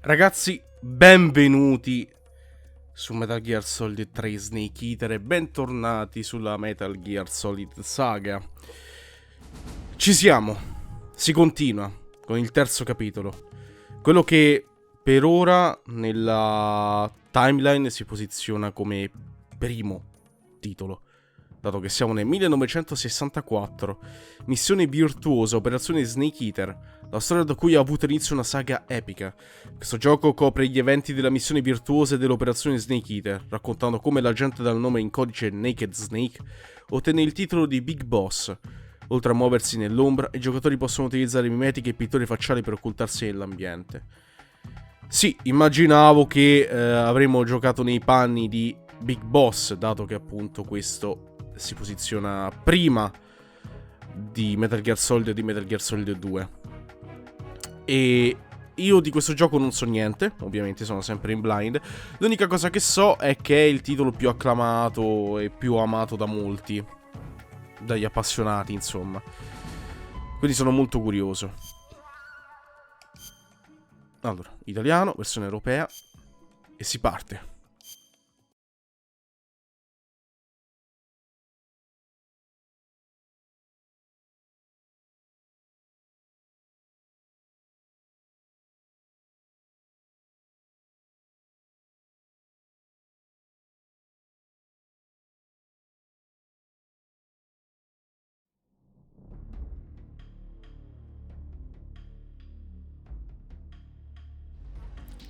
Ragazzi, benvenuti su Metal Gear Solid 3 Snake Eater e bentornati sulla Metal Gear Solid saga. Ci siamo, si continua con il terzo capitolo, quello che per ora nella timeline si posiziona come primo titolo, dato che siamo nel 1964, missione Virtuosa, operazione Snake Eater, la storia da cui ha avuto inizio una saga epica. Questo gioco copre gli eventi della missione Virtuosa e dell'operazione Snake Eater, raccontando come l'agente dal nome in codice Naked Snake ottenne il titolo di Big Boss. Oltre a muoversi nell'ombra, i giocatori possono utilizzare mimetiche e pitture facciali per occultarsi nell'ambiente. Sì, immaginavo che avremmo giocato nei panni di Big Boss, dato che appunto questo si posiziona prima di Metal Gear Solid e di Metal Gear Solid 2. E io di questo gioco non so niente, ovviamente sono sempre in blind. L'unica cosa che so è che è il titolo più acclamato e più amato da molti, dagli appassionati, insomma. Quindi sono molto curioso. Allora, italiano, versione europea, e si parte.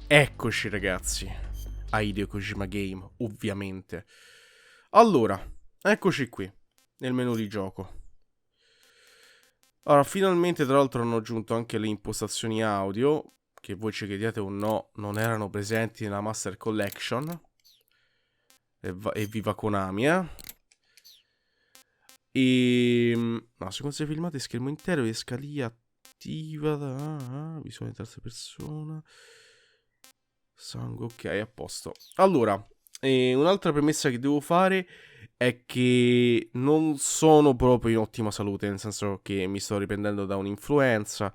Eccoci ragazzi, ITA Kojima Game, ovviamente. Allora, eccoci qui, nel menu di gioco. Allora, finalmente tra l'altro hanno aggiunto anche le impostazioni audio, che voi ci crediate o no, non erano presenti nella Master Collection. E viva Konami, eh. No, sequenze filmate, schermo intero, escalia attiva visione in terza persona. Sangue, ok, a posto. Allora, un'altra premessa che devo fare è che non sono proprio in ottima salute, nel senso che mi sto riprendendo da un'influenza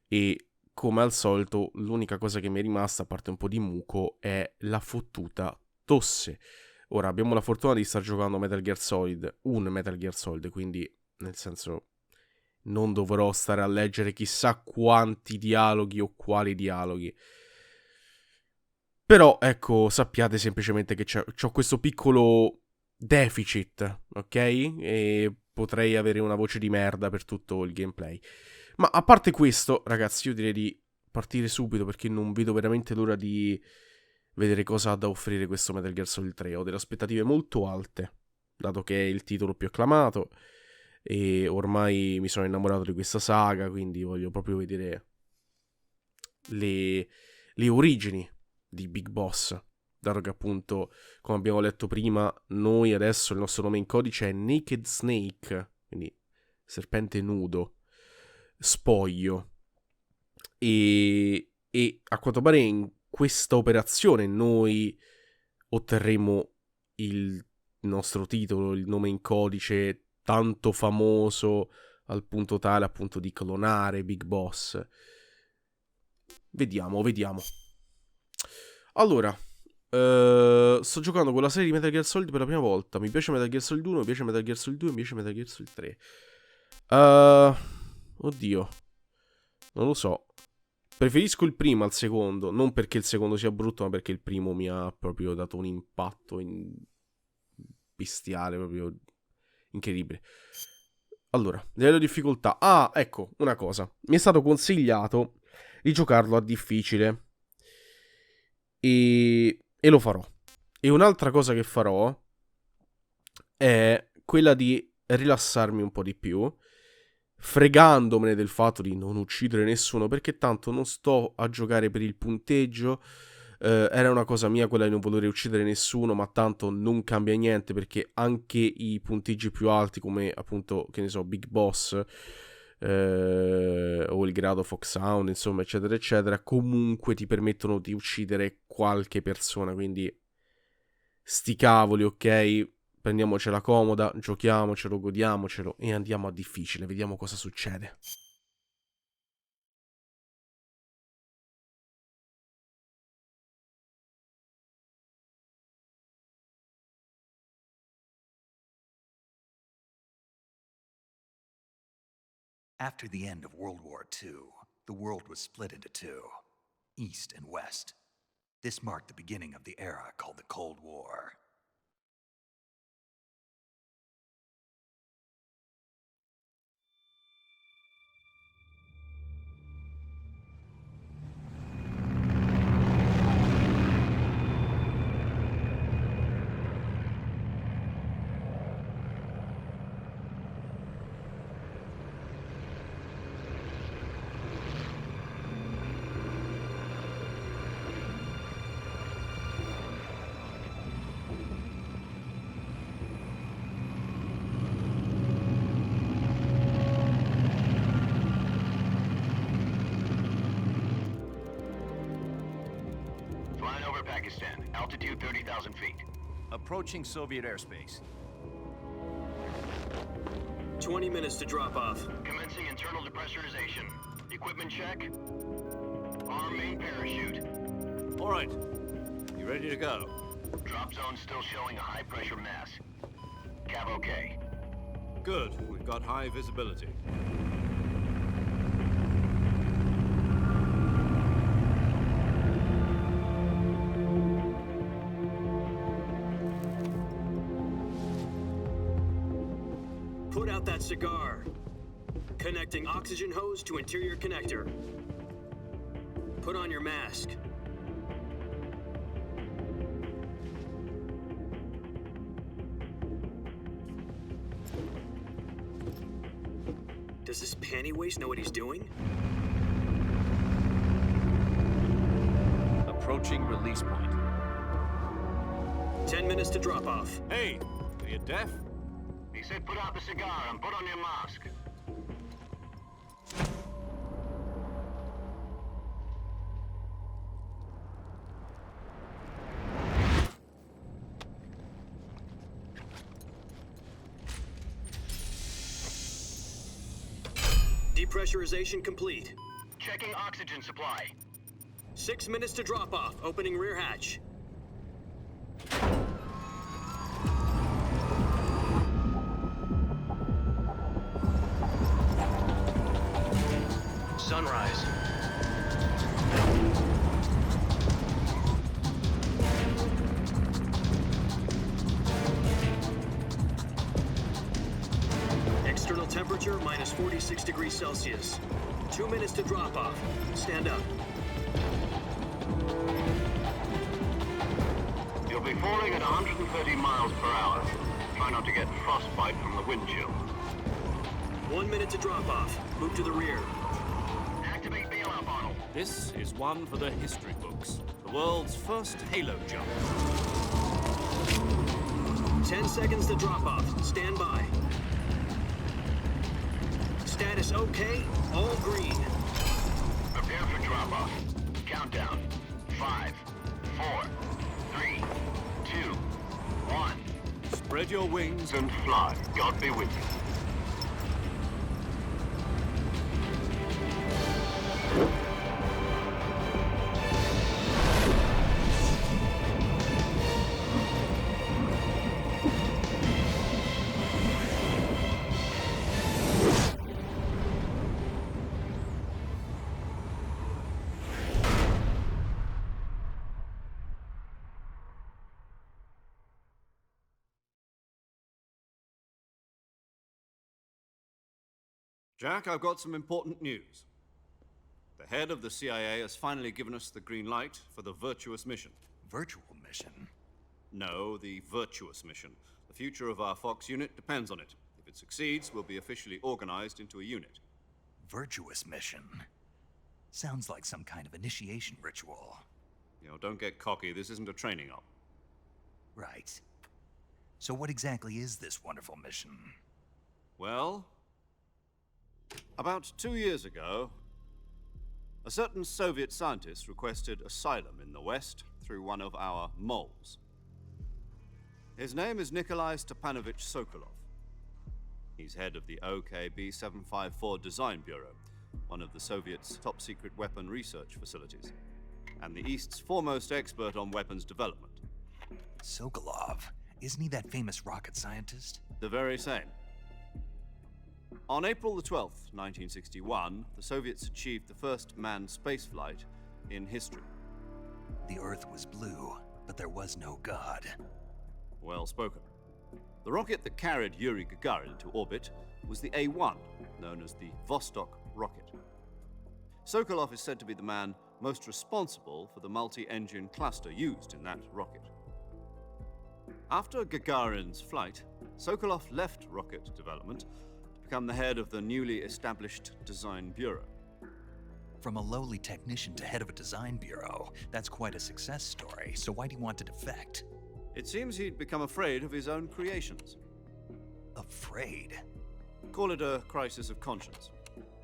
e come al solito l'unica cosa che mi è rimasta, a parte un po' di muco, è la fottuta tosse. Ora abbiamo la fortuna di star giocando Metal Gear Solid, un Metal Gear Solid, quindi nel senso non dovrò stare a leggere chissà quanti dialoghi o quali dialoghi. Però, ecco, sappiate semplicemente che c'ho questo piccolo deficit, ok? E potrei avere una voce di merda per tutto il gameplay. Ma a parte questo, ragazzi, io direi di partire subito perché non vedo veramente l'ora di vedere cosa ha da offrire questo Metal Gear Solid 3. Ho delle aspettative molto alte, dato che è il titolo più acclamato e ormai mi sono innamorato di questa saga, quindi voglio proprio vedere le, le origini di Big Boss, dato che appunto, come abbiamo letto prima, noi adesso il nostro nome in codice è Naked Snake, quindi serpente nudo, spoglio, e a quanto pare in questa operazione noi otterremo il nostro titolo, il nome in codice tanto famoso al punto tale appunto di clonare Big Boss. Vediamo, vediamo. Allora, sto giocando con la serie di Metal Gear Solid per la prima volta. Mi piace Metal Gear Solid 1, mi piace Metal Gear Solid 2, mi piace Metal Gear Solid 3. Oddio, non lo so. Preferisco il primo al secondo, non perché il secondo sia brutto, ma perché il primo mi ha proprio dato un impatto bestiale, proprio incredibile. Allora, livello di difficoltà. Ah, ecco, una cosa. Mi è stato consigliato di giocarlo a difficile. E lo farò. E un'altra cosa che farò è quella di rilassarmi un po' di più, fregandomene del fatto di non uccidere nessuno, perché tanto non sto a giocare per il punteggio. Era una cosa mia quella di non voler uccidere nessuno, ma tanto non cambia niente perché anche i punteggi più alti, come appunto, che ne so, Big Boss o il grado Foxhound, insomma, eccetera, eccetera, comunque ti permettono di uccidere qualche persona. Quindi, sti cavoli, ok? Prendiamocela comoda, giochiamocelo, godiamocelo e andiamo a difficile, vediamo cosa succede. After the end of World War II, the world was split into two, East and West. This marked the beginning of the era called the Cold War. Altitude 30,000 feet. Approaching Soviet airspace. 20 minutes to drop off. Commencing internal depressurization. Equipment check. Arm main parachute. All right. You ready to go? Drop zone still showing a high pressure mass. Cav okay. Good. We've got high visibility. Put out that cigar. Connecting oxygen hose to interior connector. Put on your mask. Does this panty waste know what he's doing? Approaching release point. 10 minutes to drop off. Hey, are you deaf? He said put out the cigar and put on your mask. Depressurization complete. Checking oxygen supply. 6 minutes to drop off. Opening rear hatch. Sunrise. External temperature minus 46 degrees Celsius. 2 minutes to drop off. Stand up. You'll be falling at 130 miles per hour. Try not to get frostbite from the wind chill. 1 minute to drop off. Move to the rear. Activate bailout bottle. This is one for the history books. The world's first halo jump. 10 seconds to drop off. Stand by. Status okay. All green. Prepare for drop off. Countdown. 5, 4, 3, 2, 1. Spread your wings And fly. God be with you. Jack, I've got some important news. The head of the CIA has finally given us the green light for the virtuous mission. Virtual mission? No, the virtuous mission. The future of our Fox unit depends on it. If it succeeds, we'll be officially organized into a unit. Virtuous mission? Sounds like some kind of initiation ritual. Don't get cocky. This isn't a training op. Right. So what exactly is this wonderful mission? Well, about 2 years ago, a certain Soviet scientist requested asylum in the West through one of our moles. His name is Nikolai Stepanovich Sokolov. He's head of the OKB 754 Design Bureau, one of the Soviets' top-secret weapon research facilities, and the East's foremost expert on weapons development. Sokolov? Isn't he that famous rocket scientist? The very same. On April the 12th, 1961, the Soviets achieved the first manned spaceflight in history. The Earth was blue, but there was no God. Well spoken. The rocket that carried Yuri Gagarin into orbit was the A-1, known as the Vostok rocket. Sokolov is said to be the man most responsible for the multi-engine cluster used in that rocket. After Gagarin's flight, Sokolov left rocket development to become the head of the newly established Design Bureau. From a lowly technician to head of a design bureau, that's quite a success story, so why'd he want to defect? It seems he'd become afraid of his own creations. Afraid? Call it a crisis of conscience.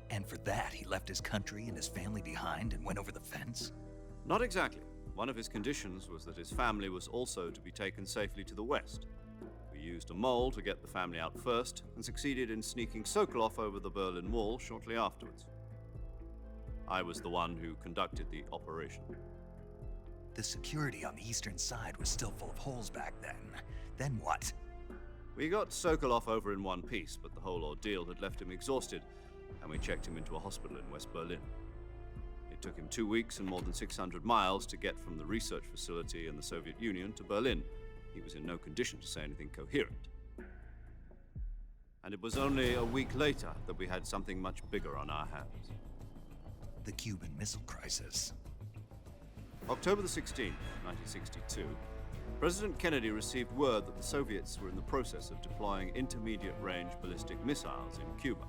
And for that, he left his country and his family behind and went over the fence? Not exactly. One of his conditions was that his family was also to be taken safely to the west. We used a mole to get the family out first and succeeded in sneaking Sokolov over the Berlin Wall shortly afterwards. I was the one who conducted the operation. The security on the eastern side was still full of holes back then. Then what? We got Sokolov over in one piece, but the whole ordeal had left him exhausted, and we checked him into a hospital in West Berlin. It took him 2 weeks and more than 600 miles to get from the research facility in the Soviet Union to Berlin. He was in no condition to say anything coherent. And it was only a week later that we had something much bigger on our hands. The Cuban Missile Crisis. October the 16th, 1962, President Kennedy received word that the Soviets were in the process of deploying intermediate-range ballistic missiles in Cuba.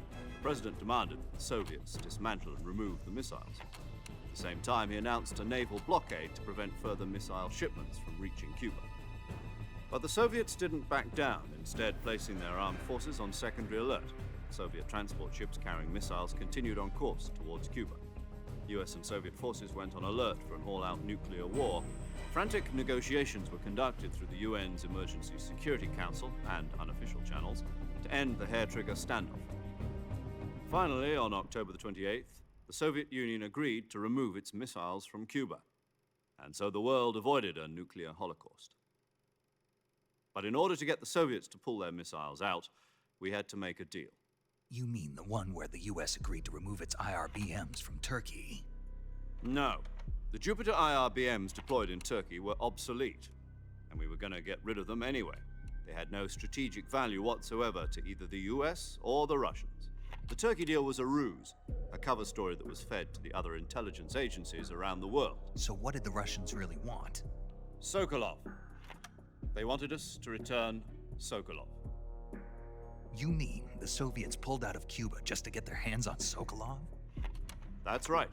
The President demanded that the Soviets dismantle and remove the missiles. At the same time, he announced a naval blockade to prevent further missile shipments from reaching Cuba. But the Soviets didn't back down, instead placing their armed forces on secondary alert. Soviet transport ships carrying missiles continued on course towards Cuba. US and Soviet forces went on alert for an all-out nuclear war. Frantic negotiations were conducted through the UN's Emergency Security Council and unofficial channels to end the hair-trigger standoff. Finally, on October the 28th, the Soviet Union agreed to remove its missiles from Cuba, and so the world avoided a nuclear holocaust. But in order to get the Soviets to pull their missiles out, we had to make a deal. You mean the one where the US agreed to remove its IRBMs from Turkey? No. The Jupiter IRBMs deployed in Turkey were obsolete, and we were going to get rid of them anyway. They had no strategic value whatsoever to either the US or the Russians. The Turkey deal was a ruse, a cover story that was fed to the other intelligence agencies around the world. So what did the Russians really want? Sokolov. They wanted us to return Sokolov. You mean the Soviets pulled out of Cuba just to get their hands on Sokolov? That's right.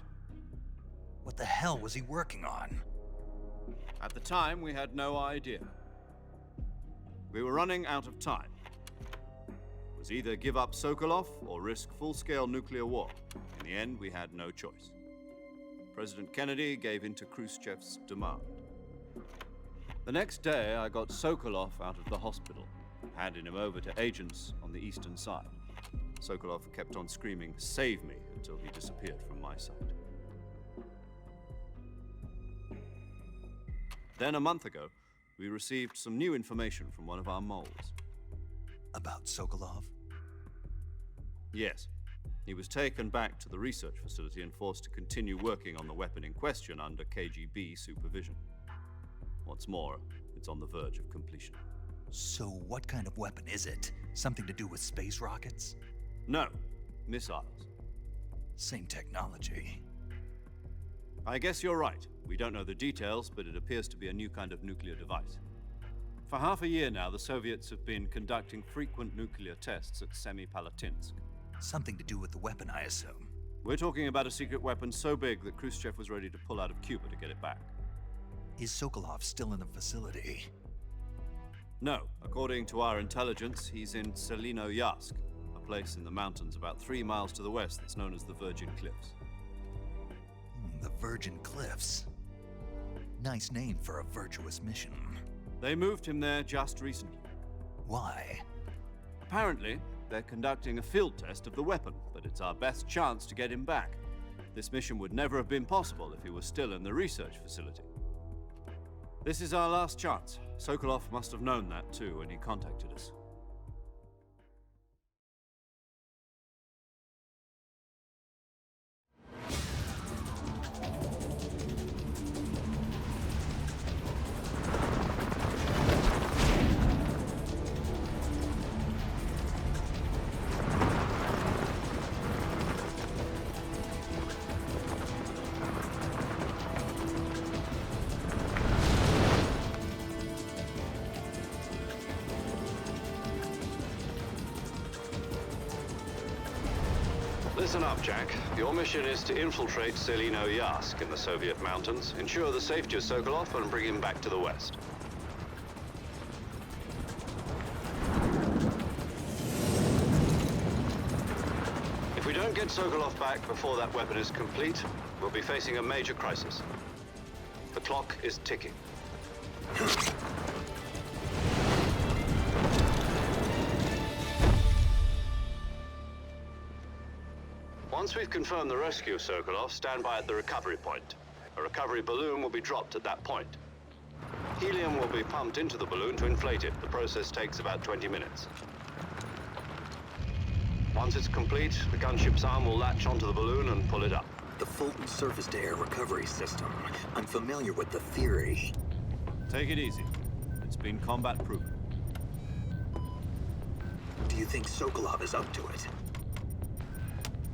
What the hell was he working on? At the time, we had no idea. We were running out of time. It was either give up Sokolov or risk full-scale nuclear war. In the end, we had no choice. President Kennedy gave in to Khrushchev's demand. The next day, I got Sokolov out of the hospital, handing him over to agents on the eastern side. Sokolov kept on screaming, "Save me," until he disappeared from my sight. Then a month ago, we received some new information from one of our moles. About Sokolov? Yes. He was taken back to the research facility and forced to continue working on the weapon in question under KGB supervision. What's more, it's on the verge of completion. So what kind of weapon is it? Something to do with space rockets? No, missiles. Same technology. I guess you're right. We don't know the details, but it appears to be a new kind of nuclear device. For half a year now, the Soviets have been conducting frequent nuclear tests at Semipalatinsk. Something to do with the weapon, I assume. We're talking about a secret weapon so big that Khrushchev was ready to pull out of Cuba to get it back. Is Sokolov still in the facility? No, according to our intelligence, he's in Selinoyarsk, a place in the mountains about 3 miles to the west that's known as the Virgin Cliffs. The Virgin Cliffs. Nice name for a virtuous mission. They moved him there just recently. Why? Apparently, they're conducting a field test of the weapon, but it's our best chance to get him back. This mission would never have been possible if he was still in the research facility. This is our last chance. Sokolov must have known that too when he contacted us. Listen up, Jack. Your mission is to infiltrate Selino Yask in the Soviet mountains, ensure the safety of Sokolov, and bring him back to the West. If we don't get Sokolov back before that weapon is complete, we'll be facing a major crisis. The clock is ticking. Once we've confirmed the rescue of Sokolov, stand by at the recovery point. A recovery balloon will be dropped at that point. Helium will be pumped into the balloon to inflate it. The process takes about 20 minutes. Once it's complete, the gunship's arm will latch onto the balloon and pull it up. The Fulton surface-to-air recovery system. I'm familiar with the theory. Take it easy. It's been combat-proven. Do you think Sokolov is up to it?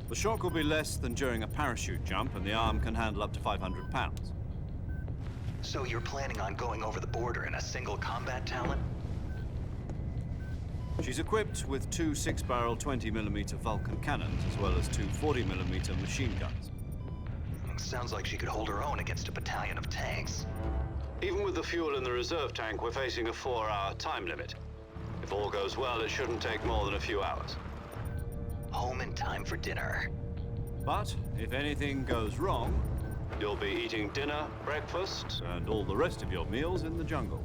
The shock will be less than during a parachute jump, and the arm can handle up to 500 pounds. So you're planning on going over the border in a single combat talent? She's equipped with two 6-barrel 20mm Vulcan cannons, as well as two 40mm machine guns. Sounds like she could hold her own against a battalion of tanks. Even with the fuel in the reserve tank, we're facing a 4-hour time limit. If all goes well, it shouldn't take more than a few hours. Home in time for dinner. But if anything goes wrong, You'll be eating dinner, breakfast, and all the rest of your meals in the jungle.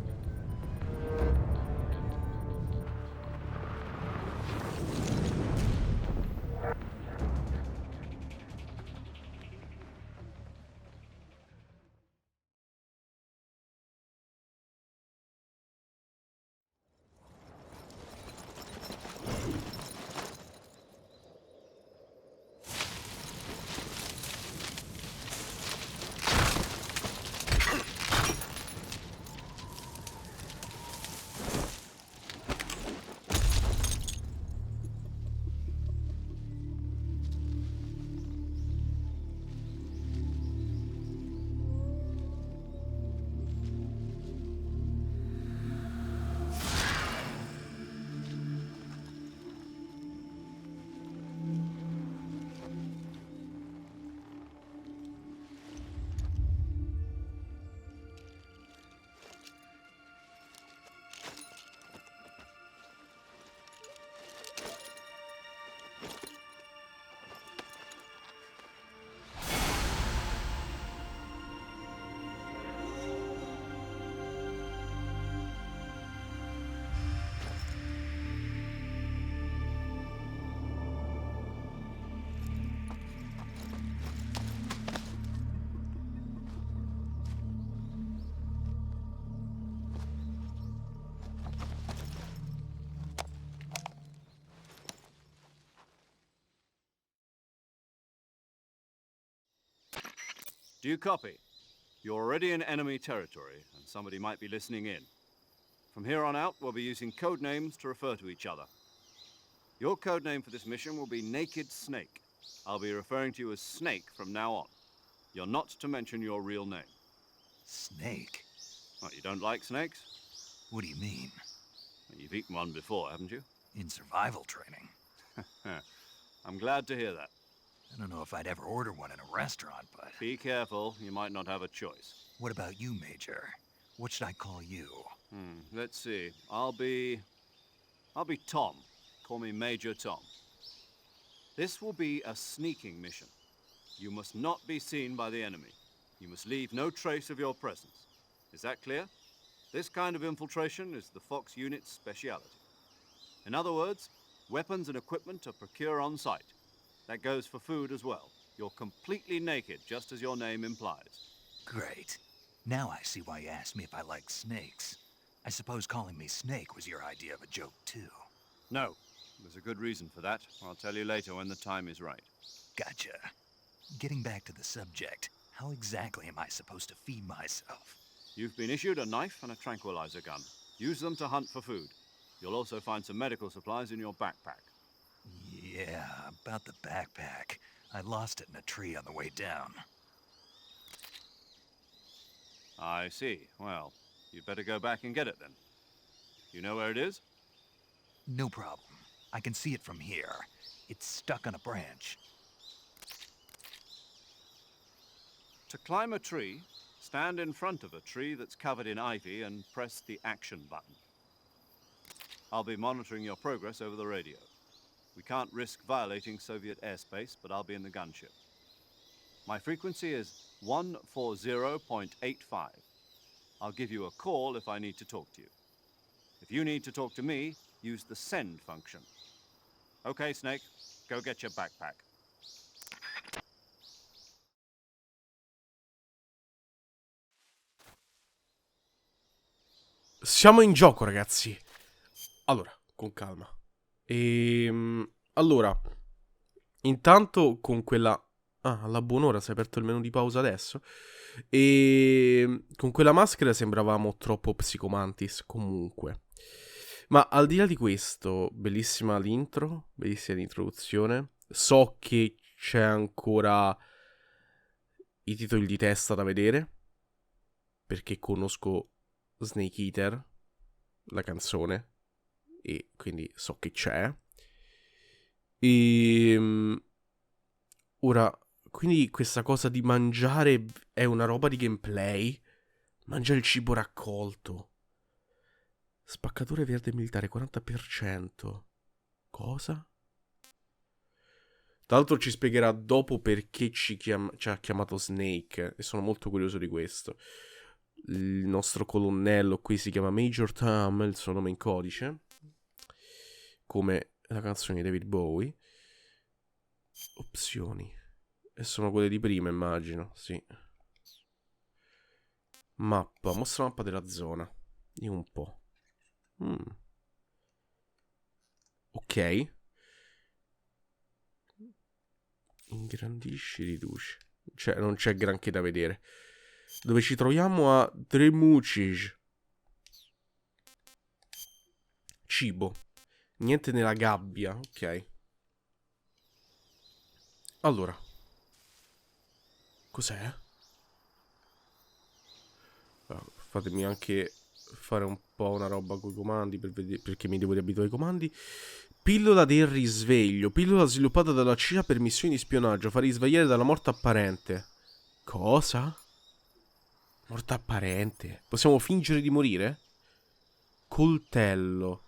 Do you copy? You're already in enemy territory, and somebody might be listening in. From here on out, we'll be using code names to refer to each other. Your code name for this mission will be Naked Snake. I'll be referring to you as Snake from now on. You're not to mention your real name. Snake? What, you don't like snakes? What do you mean? You've eaten one before, haven't you? In survival training? I'm glad to hear that. I don't know if I'd ever order one in a restaurant, but... Be careful, you might not have a choice. What about you, Major? What should I call you? Let's see. I'll be Tom. Call me Major Tom. This will be a sneaking mission. You must not be seen by the enemy. You must leave no trace of your presence. Is that clear? This kind of infiltration is the Fox unit's speciality. In other words, weapons and equipment are procured on site. That goes for food as well. You're completely naked, just as your name implies. Great. Now I see why you asked me if I like snakes. I suppose calling me Snake was your idea of a joke, too. No. There's a good reason for that. I'll tell you later when the time is right. Gotcha. Getting back to the subject, how exactly am I supposed to feed myself? You've been issued a knife and a tranquilizer gun. Use them to hunt for food. You'll also find some medical supplies in your backpack. Yeah, about the backpack. I lost it in a tree on the way down. I see. Well, you'd better go back and get it then. You know where it is? No problem. I can see it from here. It's stuck on a branch. To climb a tree, stand in front of a tree that's covered in ivy and press the action button. I'll be monitoring your progress over the radio. We can't risk violating Soviet airspace, but I'll be in the gunship. My frequency is 140.85. I'll give you a call if I need to talk to you. If you need to talk to me, use the send function. Okay, Snake, go get your backpack. Siamo in gioco, ragazzi. Allora, con calma. Allora, intanto con quella... Ah, alla buon'ora si è aperto il menu di pausa adesso. E con quella maschera sembravamo troppo psicomantis, comunque. Ma al di là di questo, bellissima l'intro, bellissima l'introduzione. So che c'è ancora i titoli di testa da vedere, perché conosco Snake Eater, la canzone, e quindi so che c'è. Ora, quindi questa cosa di mangiare è una roba di gameplay? Mangia il cibo raccolto. Spaccature verde militare 40%. Cosa? Tra l'altro ci spiegherà dopo perché ci ha chiamato Snake, e sono molto curioso di questo. Il nostro colonnello qui si chiama Major Tom, il suo nome in codice, come la canzone di David Bowie. Opzioni. E sono quelle di prima, immagino, sì. Mappa, mostra la mappa della zona. Di un po'. Ok. Ingrandisci, riduci. Cioè, non c'è granché da vedere. Dove ci troviamo a Dremucic. Cibo. Niente nella gabbia, ok. Allora. Cos'è? Fatemi anche fare un po' una roba con i comandi per vedere, perché mi devo riabituare ai comandi. Pillola del risveglio. Pillola sviluppata dalla CIA per missioni di spionaggio. Fa risvegliare dalla morte apparente. Cosa? Morte apparente. Possiamo fingere di morire? Coltello.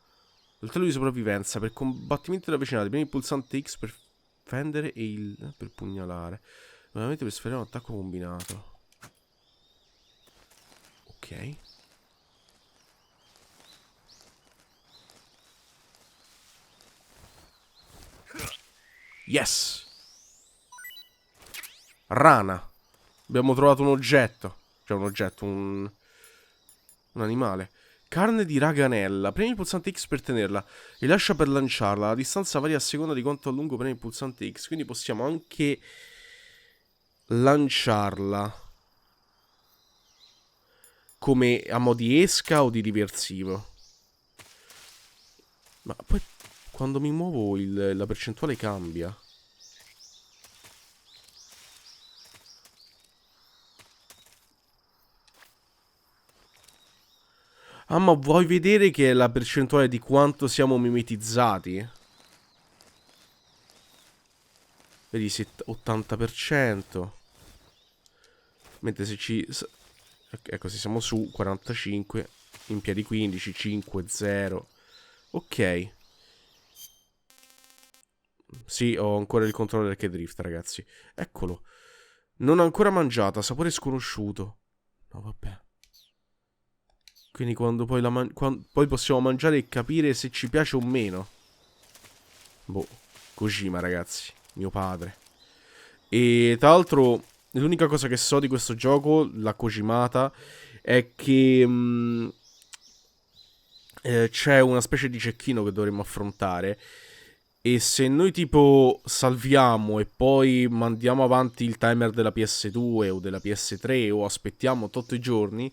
Coltello di sopravvivenza. Per combattimenti ravvicinati. Premi il pulsante X per fendere e il per pugnalare. Nuovamente per sferrare un attacco combinato. Ok. Yes. Rana. Abbiamo trovato un oggetto. Cioè un oggetto, un animale. Carne di raganella. Premi il pulsante X per tenerla e lascia per lanciarla. La distanza varia a seconda di quanto a lungo premi il pulsante X. Quindi possiamo anche lanciarla come a mo' di esca o di diversivo. Ma poi quando mi muovo la percentuale cambia. Ah, ma vuoi vedere che è la percentuale di quanto siamo mimetizzati? Vedi, 80%. Mentre se ci... Ecco, se siamo su 45, in piedi 15, 5, 0. Ok. Sì, ho ancora il controller che drift, ragazzi. Eccolo. Non ancora mangiata, sapore sconosciuto. No, vabbè. Quindi quando poi poi possiamo mangiare e capire se ci piace o meno. Boh, Kojima, ragazzi, mio padre. E tra l'altro, l'unica cosa che so di questo gioco, la Kojimata, è che c'è una specie di cecchino che dovremmo affrontare. E se noi tipo salviamo e poi mandiamo avanti il timer della PS2 o della PS3 o aspettiamo 8 giorni,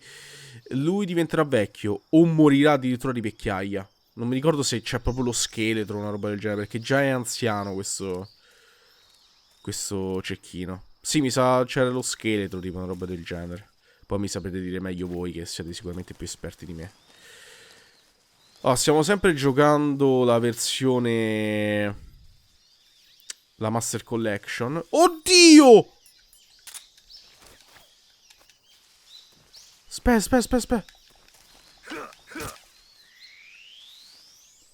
lui diventerà vecchio o morirà addirittura di vecchiaia. Non mi ricordo se c'è proprio lo scheletro o una roba del genere, perché già è anziano questo cecchino. Sì, mi sa c'era lo scheletro, tipo una roba del genere. Poi mi saprete dire meglio voi che siete sicuramente più esperti di me. Oh, stiamo sempre giocando la versione... La Master Collection. Oddio! Aspetta.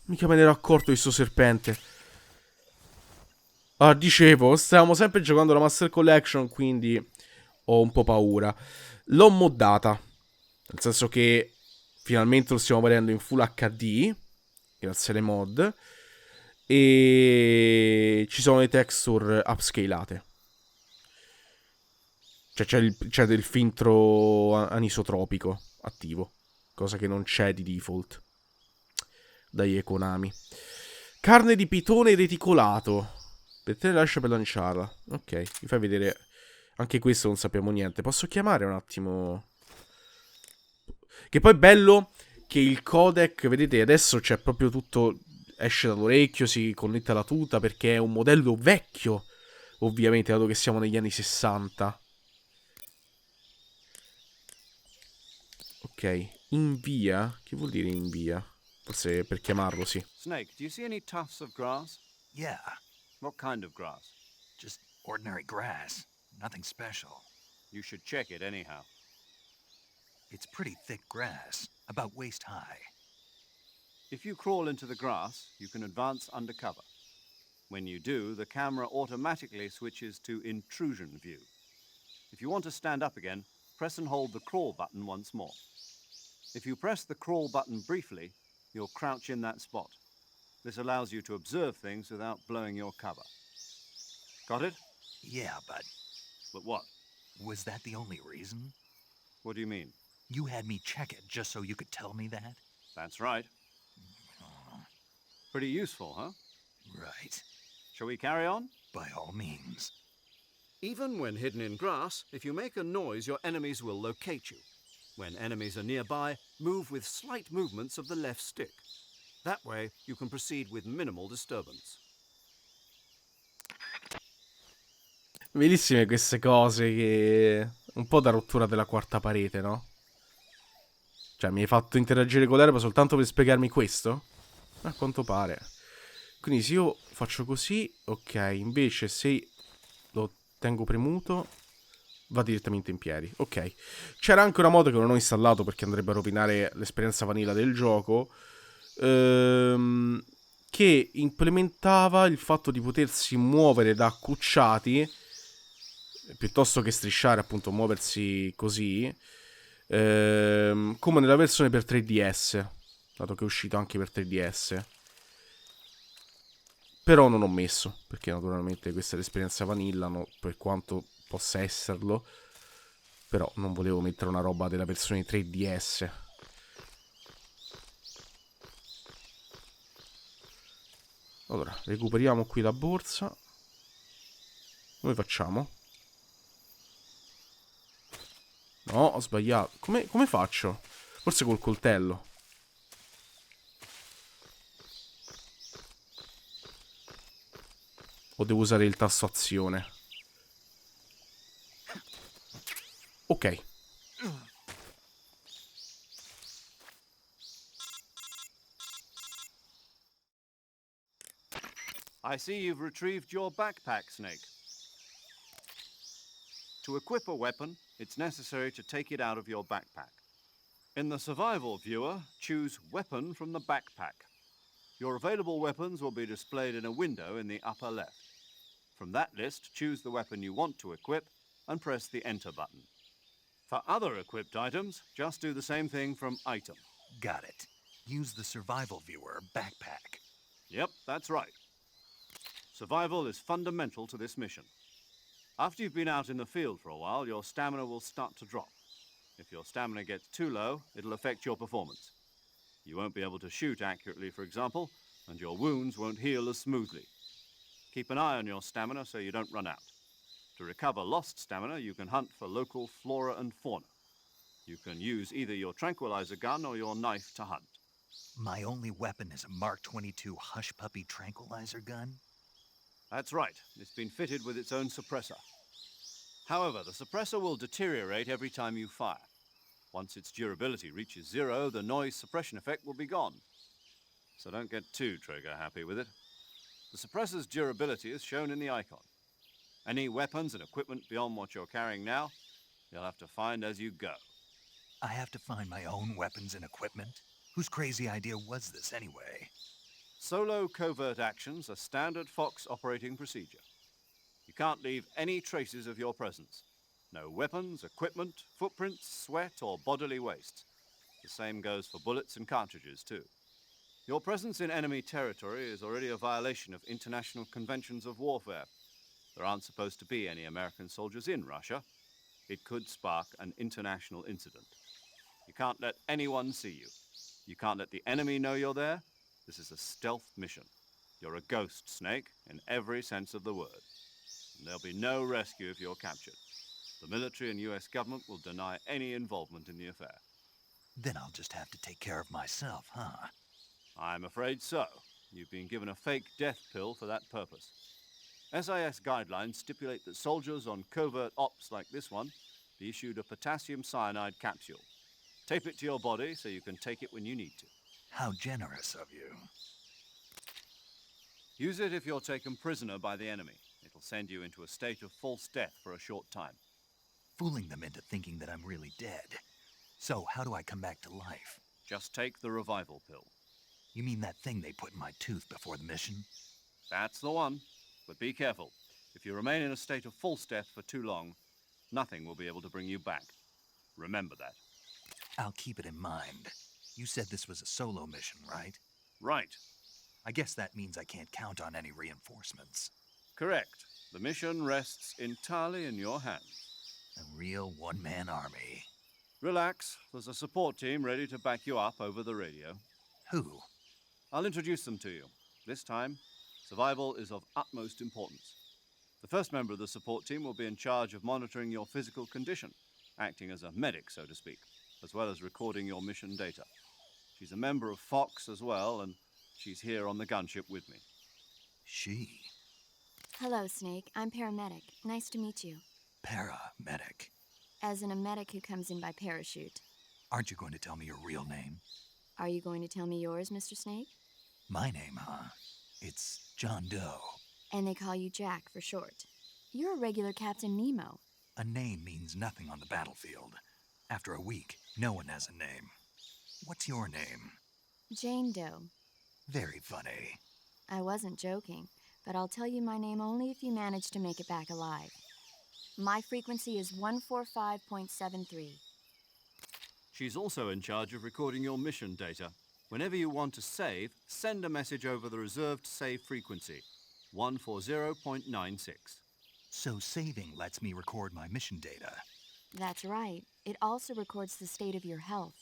Mica me ne ero accorto di sto serpente. Ah, dicevo, stavamo sempre giocando la Master Collection, quindi ho un po' paura. L'ho moddata, nel senso che finalmente lo stiamo vedendo in Full HD, grazie alle mod, e ci sono le texture upscalate. Cioè c'è del filtro anisotropico attivo, cosa che non c'è di default dai Konami. Carne di pitone reticolato. Per te lascia per lanciarla. Ok, mi fai vedere. Anche questo non sappiamo niente. Posso chiamare un attimo? Che poi è bello che il codec, vedete, adesso c'è proprio tutto. Esce dall'orecchio, si connette alla tuta perché è un modello vecchio. Ovviamente, dato che siamo negli anni 60. Ok, invia. Che vuol dire invia? Forse per chiamarlo, sì. Snake, do you see any tufts of grass? Yeah, What kind of grass? just ordinary grass. Nothing special. You should check it anyhow. It's pretty thick grass, about waist high. If you crawl into the grass, you can advance undercover. When you do, the camera automatically switches to intrusion view. If you want to stand up again, press and hold the crawl button once more. If you press the crawl button briefly, you'll crouch in that spot. This allows you to observe things without blowing your cover. Got it? Yeah, but But what? was that the only reason? What do you mean? You had me check it just so you could tell me that? That's right. Pretty useful, huh? Right. Shall we carry on? By all means. Even when hidden in grass, if you make a noise, your enemies will locate you. When enemies are nearby, move with slight movements of the left stick. That way, you can proceed with minimal disturbance. Bellissime queste cose che... Un po' da rottura della quarta parete, no? Cioè, mi hai fatto interagire con l'erba soltanto per spiegarmi questo? A quanto pare. Quindi se io faccio così, ok. Invece se lo tengo premuto, va direttamente in piedi. Ok. C'era anche una mod che non ho installato perché andrebbe a rovinare l'esperienza vanilla del gioco. Che implementava il fatto di potersi muovere da accucciati piuttosto che strisciare, appunto, muoversi così, come nella versione per 3DS, dato che è uscito anche per 3DS. Però non ho messo, perché naturalmente questa è l'esperienza vanilla, no, per quanto possa esserlo, però non volevo mettere una roba della versione 3DS. Allora, recuperiamo qui la borsa. Come facciamo? No, ho sbagliato. Come faccio? Forse col coltello. O devo usare il tasto azione? Ok. I see you've retrieved your backpack, Snake. To equip a weapon, it's necessary to take it out of your backpack. In the survival viewer, choose Weapon from the backpack. Your available weapons will be displayed in a window in the upper left. From that list, choose the weapon you want to equip and press the Enter button. For other equipped items, just do the same thing from Item. Got it. Use the survival viewer backpack. Yep, that's right. Survival is fundamental to this mission. After you've been out in the field for a while, your stamina will start to drop. If your stamina gets too low, it'll affect your performance. You won't be able to shoot accurately, for example, and your wounds won't heal as smoothly. Keep an eye on your stamina so you don't run out. To recover lost stamina, you can hunt for local flora and fauna. You can use either your tranquilizer gun or your knife to hunt. My only weapon is a Mark 22 Hush Puppy tranquilizer gun? That's right. It's been fitted with its own suppressor. However, the suppressor will deteriorate every time you fire. Once its durability reaches 0, the noise suppression effect will be gone. So don't get too trigger happy with it. The suppressor's durability is shown in the icon. Any weapons and equipment beyond what you're carrying now, you'll have to find as you go. I have to find my own weapons and equipment? Whose crazy idea was this anyway? Solo covert actions are standard Fox operating procedure. You can't leave any traces of your presence. No weapons, equipment, footprints, sweat, or bodily waste. The same goes for bullets and cartridges, too. Your presence in enemy territory is already a violation of international conventions of warfare. There aren't supposed to be any American soldiers in Russia. It could spark an international incident. You can't let anyone see you. You can't let the enemy know you're there. This is a stealth mission. You're a ghost, Snake, in every sense of the word. And there'll be no rescue if you're captured. The military and US government will deny any involvement in the affair. Then I'll just have to take care of myself, huh? I'm afraid so. You've been given a fake death pill for that purpose. SIS guidelines stipulate that soldiers on covert ops like this one be issued a potassium cyanide capsule. Tape it to your body so you can take it when you need to. How generous of you. Use it if you're taken prisoner by the enemy. It'll send you into a state of false death for a short time. Fooling them into thinking that I'm really dead. So how do I come back to life? Just take the revival pill. You mean that thing they put in my tooth before the mission? That's the one. But be careful. If you remain in a state of false death for too long, nothing will be able to bring you back. Remember that. I'll keep it in mind. You said this was a solo mission, right? Right. I guess that means I can't count on any reinforcements. Correct. The mission rests entirely in your hands. A real one-man army. Relax. There's a support team ready to back you up over the radio. Who? I'll introduce them to you. This time, survival is of utmost importance. The first member of the support team will be in charge of monitoring your physical condition, acting as a medic, so to speak, as well as recording your mission data. She's a member of Fox as well, and she's here on the gunship with me. She? Hello, Snake. I'm paramedic. Nice to meet you. Paramedic. As in a medic who comes in by parachute. Aren't you going to tell me your real name? Are you going to tell me yours, Mr. Snake? My name, huh? It's John Doe. And they call you Jack for short. You're a regular Captain Nemo. A name means nothing on the battlefield. After a week, no one has a name. What's your name? Jane Doe. Very funny. I wasn't joking, but I'll tell you my name only if you manage to make it back alive. My frequency is 145.73. She's also in charge of recording your mission data. Whenever you want to save, send a message over the reserved save frequency, 140.96. So saving lets me record my mission data. That's right. It also records the state of your health.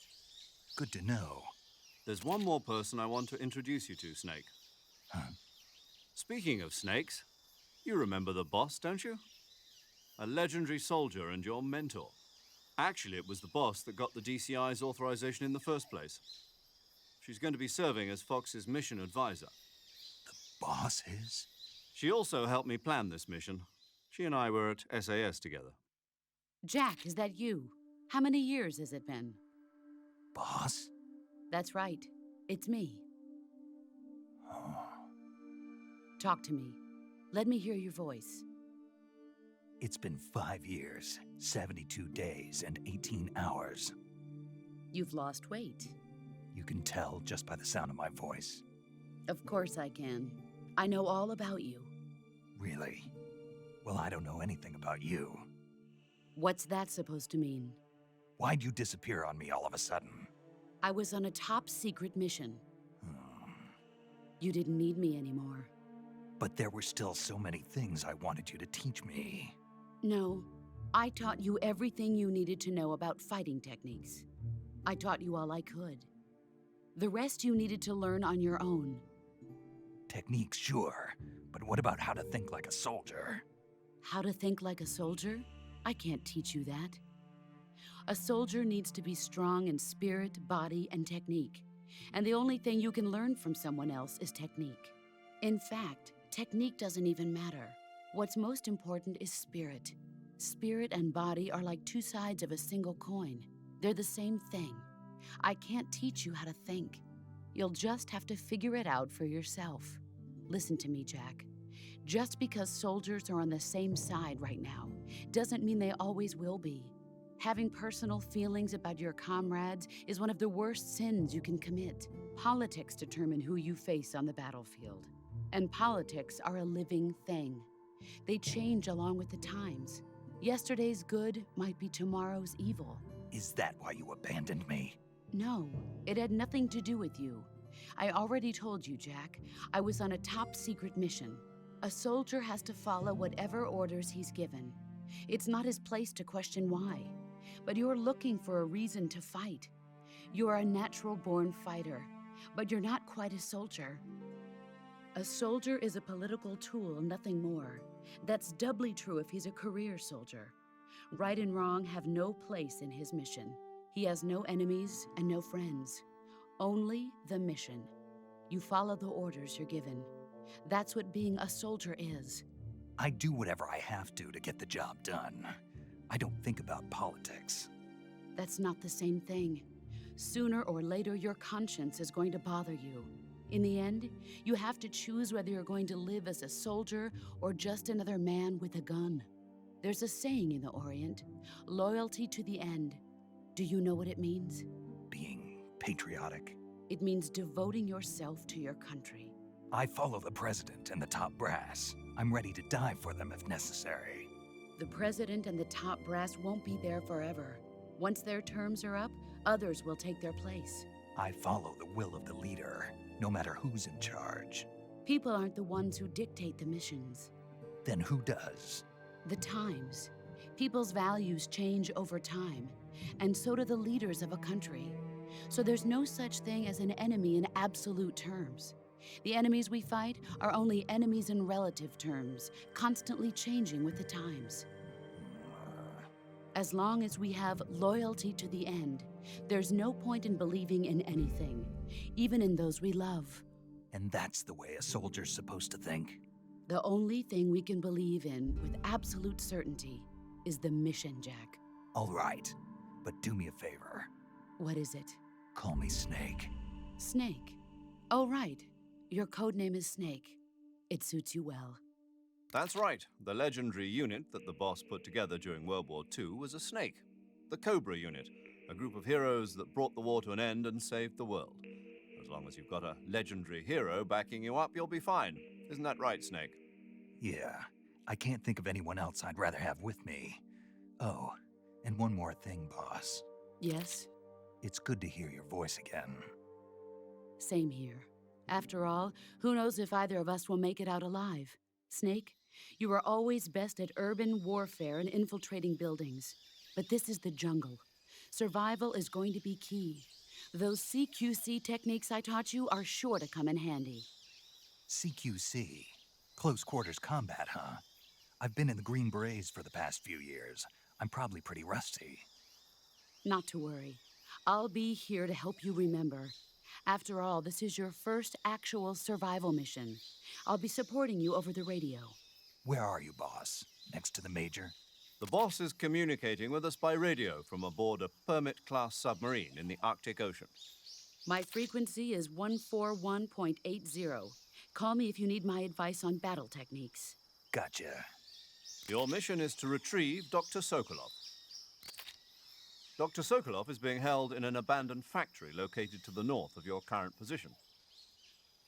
Good to know. There's one more person I want to introduce you to, Snake. Huh? Speaking of snakes, you remember the boss, don't you? A legendary soldier and your mentor. Actually, it was the boss that got the DCI's authorization in the first place. She's going to be serving as Fox's mission advisor. The boss is? She also helped me plan this mission. She and I were at SAS together. Jack, is that you? How many years has it been? Boss? That's right. It's me. Oh. Talk to me. Let me hear your voice. It's been 5 years, 72 days, and 18 hours. You've lost weight. You can tell just by the sound of my voice. Of course I can. I know all about you. Really? Well, I don't know anything about you. What's that supposed to mean? Why'd you disappear on me all of a sudden? I was on a top-secret mission. You didn't need me anymore. But there were still so many things I wanted you to teach me. No, I taught you everything you needed to know about fighting techniques. I taught you all I could. The rest you needed to learn on your own. Techniques, sure. But what about how to think like a soldier? How to think like a soldier? I can't teach you that. A soldier needs to be strong in spirit, body, and technique. And the only thing you can learn from someone else is technique. In fact, technique doesn't even matter. What's most important is spirit. Spirit and body are like two sides of a single coin. They're the same thing. I can't teach you how to think. You'll just have to figure it out for yourself. Listen to me, Jack. Just because soldiers are on the same side right now doesn't mean they always will be. Having personal feelings about your comrades is one of the worst sins you can commit. Politics determine who you face on the battlefield. And politics are a living thing. They change along with the times. Yesterday's good might be tomorrow's evil. Is that why you abandoned me? No, it had nothing to do with you. I already told you, Jack. I was on a top-secret mission. A soldier has to follow whatever orders he's given. It's not his place to question why. But you're looking for a reason to fight. You're a natural-born fighter, but you're not quite a soldier. A soldier is a political tool, nothing more. That's doubly true if he's a career soldier. Right and wrong have no place in his mission. He has no enemies and no friends. Only the mission. You follow the orders you're given. That's what being a soldier is. I do whatever I have to get the job done. I don't think about politics. That's not the same thing. Sooner or later, your conscience is going to bother you. In the end, you have to choose whether you're going to live as a soldier or just another man with a gun. There's a saying in the Orient, loyalty to the end. Do you know what it means? Being patriotic. It means devoting yourself to your country. I follow the president and the top brass. I'm ready to die for them if necessary. The president and the top brass won't be there forever. Once their terms are up, others will take their place. I follow the will of the leader, no matter who's in charge. People aren't the ones who dictate the missions. Then who does? The times. People's values change over time, and so do the leaders of a country. So there's no such thing as an enemy in absolute terms. The enemies we fight are only enemies in relative terms, constantly changing with the times. As long as we have loyalty to the end, there's no point in believing in anything, even in those we love. And that's the way a soldier's supposed to think? The only thing we can believe in with absolute certainty is the mission, Jack. All right, but do me a favor. What is it? Call me Snake. Snake. Oh, right. Your codename is Snake. It suits you well. That's right. The legendary unit that the boss put together during World War II was a snake. The Cobra unit, a group of heroes that brought the war to an end and saved the world. As long as you've got a legendary hero backing you up, you'll be fine. Isn't that right, Snake? Yeah, I can't think of anyone else I'd rather have with me. Oh, and one more thing, boss. Yes? It's good to hear your voice again. Same here. After all, who knows if either of us will make it out alive? Snake, you are always best at urban warfare and infiltrating buildings. But this is the jungle. Survival is going to be key. Those CQC techniques I taught you are sure to come in handy. CQC? Close quarters combat, huh? I've been in the Green Berets for the past few years. I'm probably pretty rusty. Not to worry. I'll be here to help you remember. After all, this is your first actual survival mission. I'll be supporting you over the radio. Where are you, boss? Next to the major? The boss is communicating with us by radio from aboard a Permit-class submarine in the Arctic Ocean. My frequency is 141.80. Call me if you need my advice on battle techniques. Gotcha. Your mission is to retrieve Dr. Sokolov. Dr. Sokolov is being held in an abandoned factory located to the north of your current position.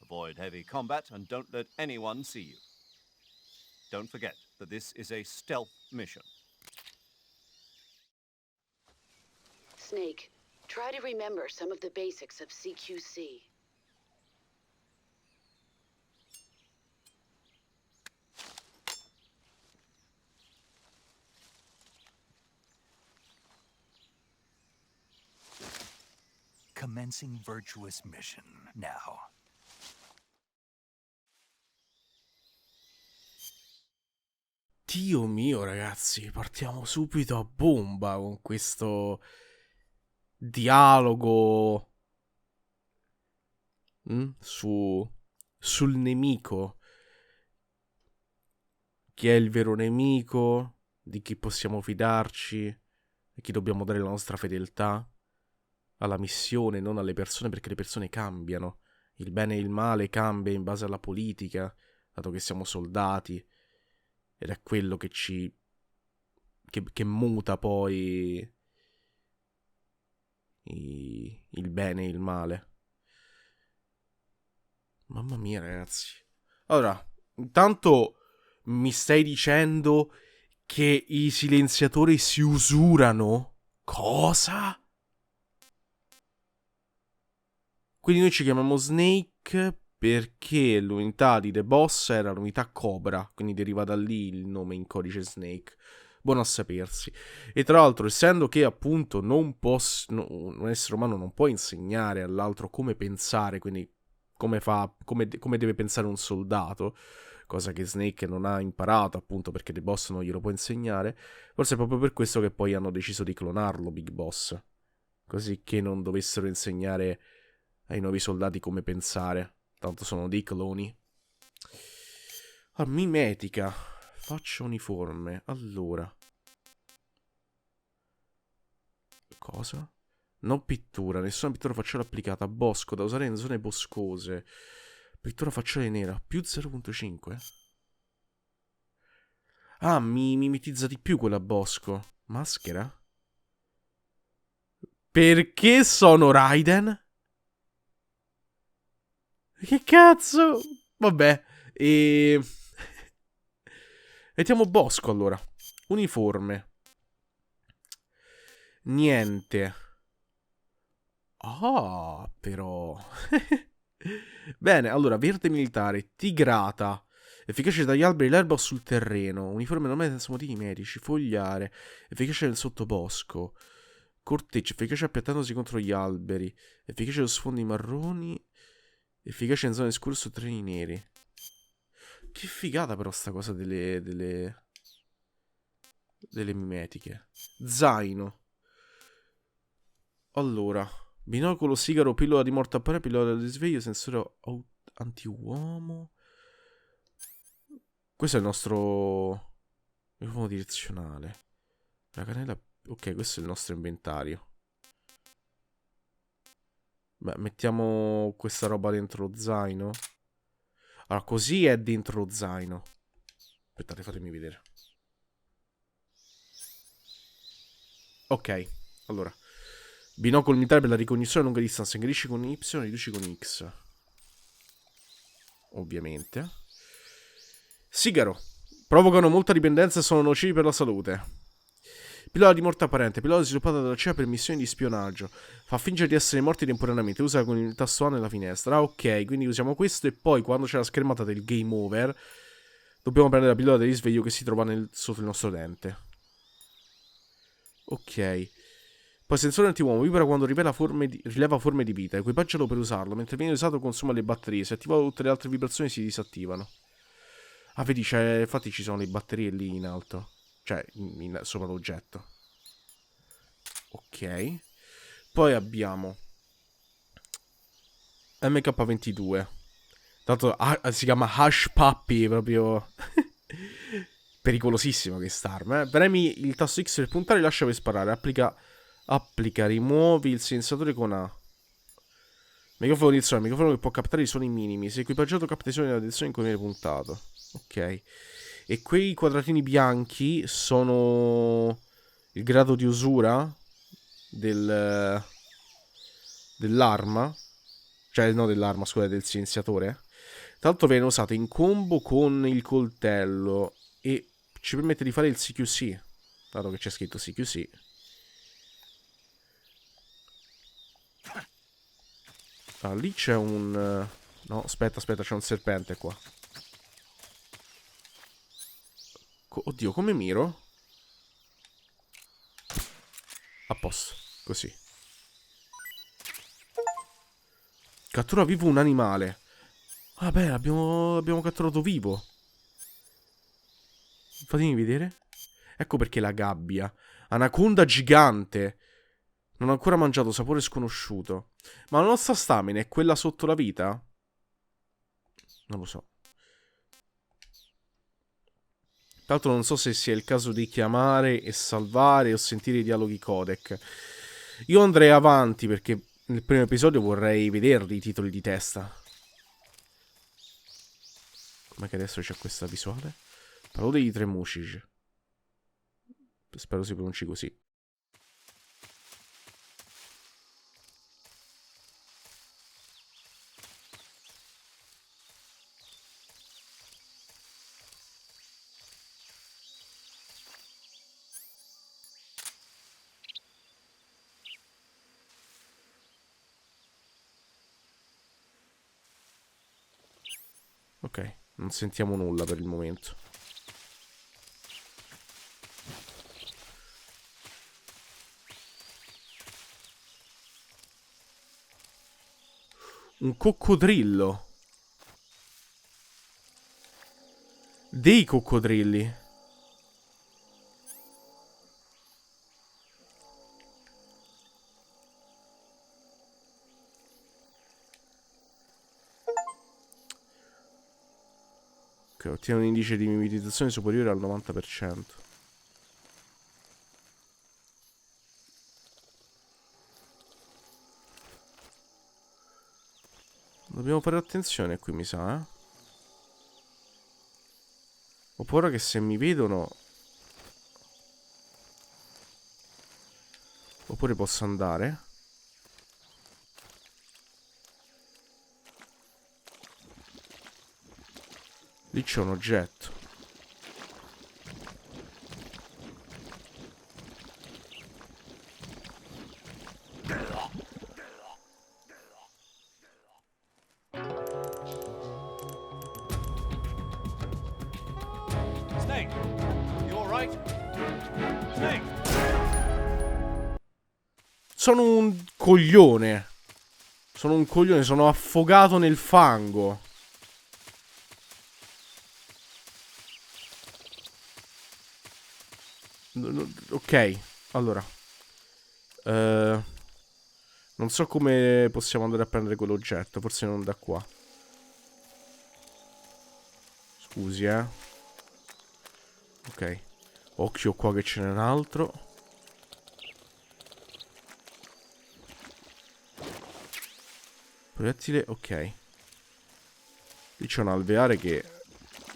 Avoid heavy combat and don't let anyone see you. Don't forget that this is a stealth mission. Snake, try to remember some of the basics of CQC. Commencing virtuous mission now. Dio mio, ragazzi, partiamo subito a bomba con questo dialogo sul nemico. Chi è il vero nemico? Di chi possiamo fidarci? A chi dobbiamo dare la nostra fedeltà? Alla missione, non alle persone, perché le persone cambiano. Il bene e il male cambia in base alla politica, dato che siamo soldati. Ed è quello che muta poi il bene e il male. Mamma mia, ragazzi. Allora, intanto mi stai dicendo che i silenziatori si usurano? Cosa? Quindi noi ci chiamiamo Snake perché l'unità di The Boss era l'unità Cobra, quindi deriva da lì il nome in codice Snake. Buono a sapersi. E tra l'altro, essendo che appunto un essere umano non può insegnare all'altro come pensare, quindi come deve pensare un soldato, cosa che Snake non ha imparato appunto perché The Boss non glielo può insegnare, forse è proprio per questo che poi hanno deciso di clonarlo Big Boss, così che non dovessero insegnare ai nuovi soldati come pensare, tanto sono dei cloni. Ah, mimetica, faccia uniforme, allora. Cosa? Non pittura, nessuna pittura facciale applicata, bosco, da usare in zone boscose. Pittura facciale nera, più 0.5. Ah, mi mimetizza di più quella bosco. Maschera? Perché sono Raiden? Che cazzo? Vabbè, e... Mettiamo bosco allora. Uniforme. Niente. Ah, però... Bene, allora, verde militare, tigrata. Efficace dagli alberi, l'erba o sul terreno. Uniforme normale senza motivi medici. Fogliare. Efficace nel sottobosco. Corteccia, efficace appiattandosi contro gli alberi. Efficace su sfondi marroni. Efficace in zone scure su terreni neri. Che figata però sta cosa delle mimetiche. Zaino. Allora, binocolo, sigaro, pillola di morte apparente, pillola di risveglio, sensore anti-uomo. Questo è il nostro uomo direzionale. La cannella. Ok, questo è il nostro inventario. Beh, mettiamo questa roba dentro lo zaino. Allora, così è dentro lo zaino. Aspettate, fatemi vedere. Ok, allora. Binocolo militare per la ricognizione a lunga distanza. Ingredisci con Y, riduci con X. Ovviamente. Sigaro. Provocano molta dipendenza e sono nocivi per la salute. Pillola di morte apparente. Pillola sviluppata dalla CIA per missioni di spionaggio. Fa fingere di essere morti temporaneamente. Usa con il tasto A nella finestra. Ah, ok, quindi usiamo questo e poi quando c'è la schermata del game over dobbiamo prendere la pillola del risveglio che si trova sotto il nostro dente. Ok. Poi sensore anti-uomo vibra quando rileva forme di vita. Equipaggialo per usarlo. Mentre viene usato consuma le batterie. Se attiva tutte le altre vibrazioni si disattivano. Ah, vedi, infatti ci sono le batterie lì in alto. Cioè, sopra l'oggetto. Ok. Poi abbiamo MK22. Tanto si chiama Hush Puppy, proprio... Pericolosissimo che arma. Premi il tasto X per puntare e lascia per sparare. Applica, rimuovi il sensatore con A. Microfono di suono, microfono che può captare i suoni minimi. Se equipaggiato capta i suoni della direzione in cui viene puntato. Ok. E quei quadratini bianchi sono il grado di usura dell'arma. Cioè, no, dell'arma, scusa, del silenziatore. Tra l'altro viene usato in combo con il coltello e ci permette di fare il CQC. Dato che c'è scritto CQC. Ah, lì c'è un... No, aspetta, c'è un serpente qua. Oddio, come miro? A posto, così. Cattura vivo un animale. Vabbè, abbiamo catturato vivo. Fatemi vedere. Ecco perché la gabbia. Anaconda gigante. Non ho ancora mangiato, sapore sconosciuto. Ma la nostra stamina è quella sotto la vita? Non lo so. Tra l'altro non so se sia il caso di chiamare e salvare o sentire i dialoghi codec. Io andrei avanti perché nel primo episodio vorrei vederli i titoli di testa. Com'è che adesso c'è questa visuale? Parlo degli tre musici. Spero si pronunci così. Ok, non sentiamo nulla per il momento. Un coccodrillo. Dei coccodrilli. Ok, ottiene un indice di mimetizzazione superiore al 90%. Dobbiamo fare attenzione qui, mi sa, eh. Ho paura che se mi vedono... Oppure posso andare. Lì c'è un oggetto. Snake, you all right? Snake. Sono un coglione. Sono un coglione, sono affogato nel fango. Ok, allora. Non so come possiamo andare a prendere quell'oggetto. Forse non da qua. Scusi, eh. Ok. Occhio qua che ce n'è un altro. Proiettile, ok. Lì c'è un alveare che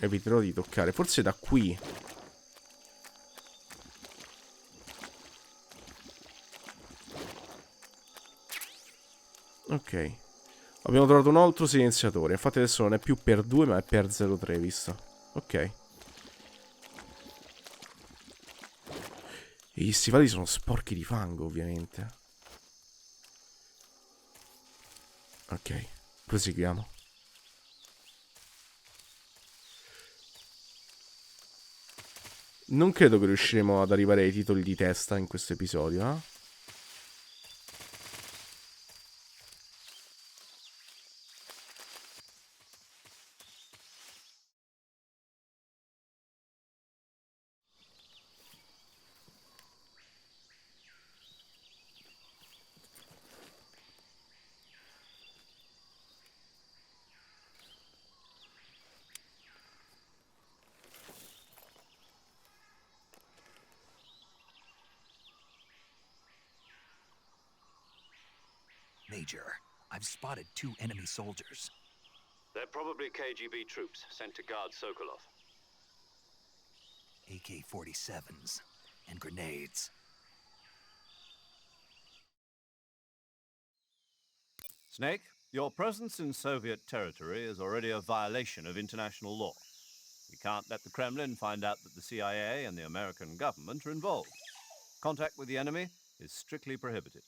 eviterò di toccare. Forse da qui. Ok. Abbiamo trovato un altro silenziatore. Infatti adesso non è più per 2 ma è per 0,3, visto. Ok. E gli stivali sono sporchi di fango, ovviamente. Ok. Proseguiamo. Non credo che riusciremo ad arrivare ai titoli di testa in questo episodio, eh? Major, I've spotted 2 enemy soldiers. They're probably KGB troops sent to guard Sokolov. AK-47s and grenades. Snake, your presence in Soviet territory is already a violation of international law. We can't let the Kremlin find out that the CIA and the American government are involved. Contact with the enemy is strictly prohibited.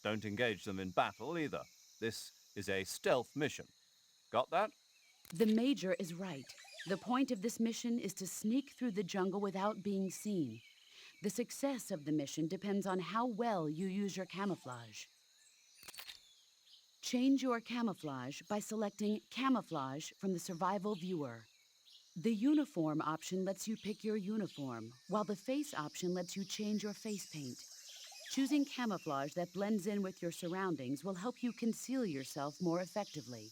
Don't engage them in battle either. This is a stealth mission. Got that? The Major is right. The point of this mission is to sneak through the jungle without being seen. The success of the mission depends on how well you use your camouflage. Change your camouflage by selecting Camouflage from the Survival Viewer. The Uniform option lets you pick your uniform, while the Face option lets you change your face paint. Choosing camouflage that blends in with your surroundings will help you conceal yourself more effectively.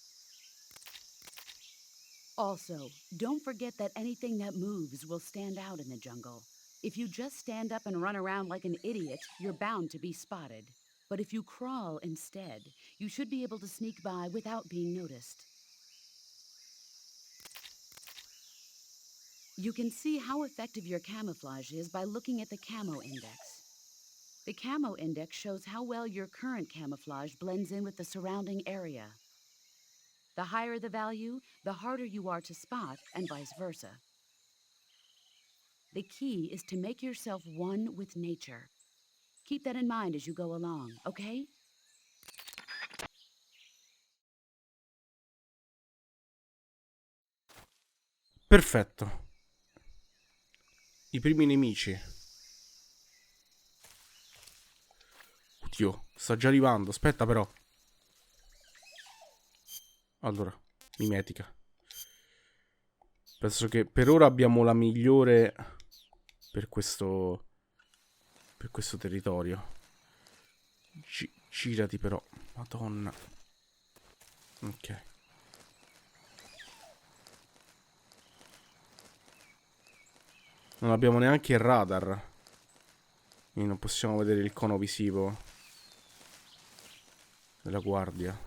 Also, don't forget that anything that moves will stand out in the jungle. If you just stand up and run around like an idiot, you're bound to be spotted. But if you crawl instead, you should be able to sneak by without being noticed. You can see how effective your camouflage is by looking at the Camo Index. The Camo Index shows how well your current camouflage blends in with the surrounding area. The higher the value, the harder you are to spot, and vice versa. The key is to make yourself one with nature. Keep that in mind as you go along, okay? Perfetto. I primi nemici. Oddio, sta già arrivando. Aspetta però. Allora, mimetica. Penso che per ora abbiamo la migliore per questo territorio. Girati però. Madonna. Ok. Non abbiamo neanche il radar. Quindi non possiamo vedere il cono visivo della guardia.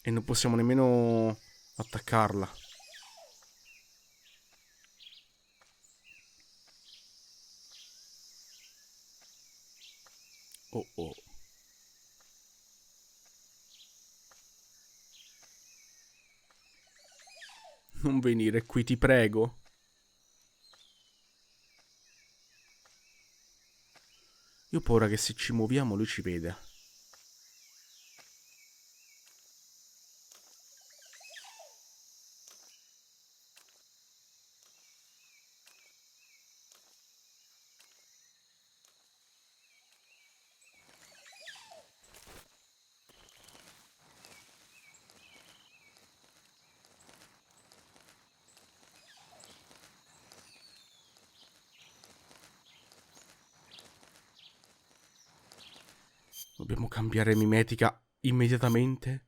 E non possiamo nemmeno attaccarla. Oh oh. Non venire qui, ti prego. Io ho paura che se ci muoviamo lui ci vede. Dobbiamo cambiare mimetica immediatamente.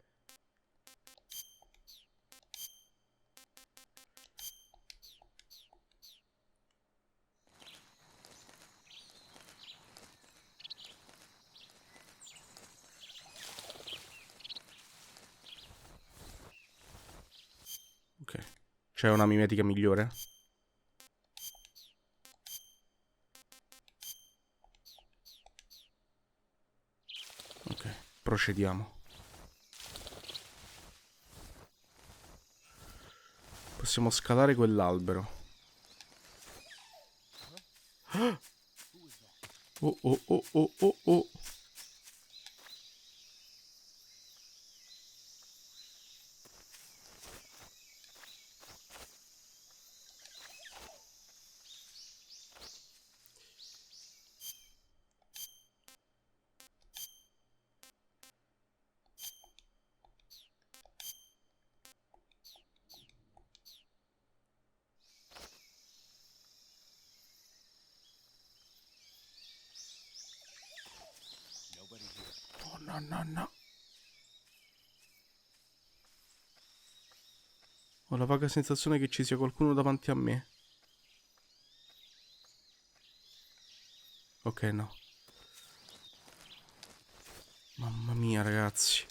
Ok. C'è una mimetica migliore? Ok, procediamo. Possiamo scalare quell'albero. Oh oh oh oh oh oh. Oh no no no. Ho la vaga sensazione che ci sia qualcuno davanti a me. Ok, no. Mamma mia, ragazzi.